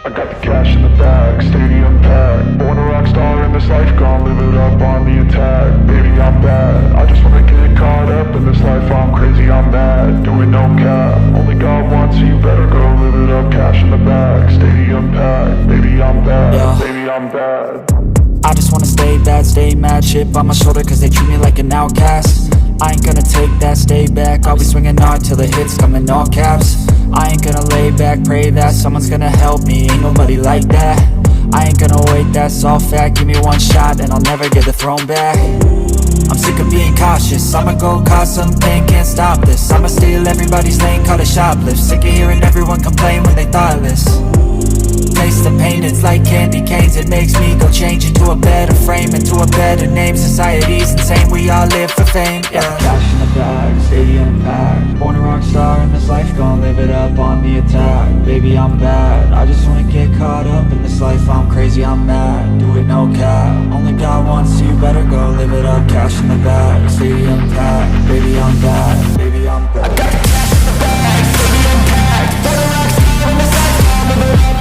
I got the cash in the bag, stadium packed. Born a rock star in this life, gon' live it up on the attack. Baby, I'm bad, I just wanna get caught up in this life. I'm crazy, I'm mad, doing no cap. Only God wants, so you better go live it up. Cash in the bag, stadium packed. Baby, I'm bad, Yeah. baby, I'm bad. I just wanna stay bad, stay mad. Chip on my shoulder cause they treat me like an outcast. I ain't gonna take that, stay back. I'll be swinging hard till the hits come in all caps. I ain't gonna lay back, pray that someone's gonna help me. Ain't nobody like that. I ain't gonna wait, that's all fact. Give me one shot and I'll never get the throne back. I'm sick of being cautious, I'ma go cause something, can't stop this. I'ma steal everybody's lane, call it shoplift. Sick of hearing everyone complain when they thoughtless. Taste the pain, it's like candy canes. It makes me go change into a better frame, into a better name. Society's insane, we all live for fame, yeah. Cash in the bag, stadium packed. Born a rock star in this life, gon' live it up on the attack. Baby, I'm bad, I just wanna get caught up in this life. I'm crazy, I'm mad, do it no cap. Only God wants, so you better go live it up. Cash in the bag, stadium packed. Baby, I'm bad, baby, I'm bad. I got the cash in the bag, stadium packed. Born a rock star in this life, gon' live it up.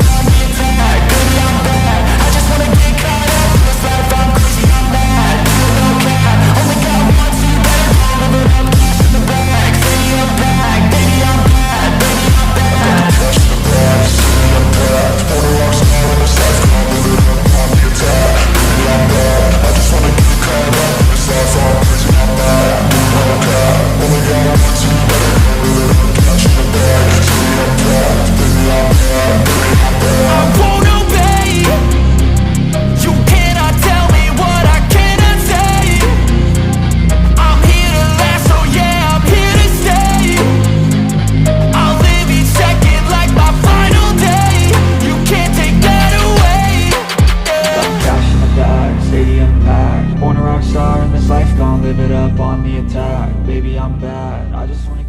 Life gon' live it up on the attack. Baby, I'm bad, I just wanna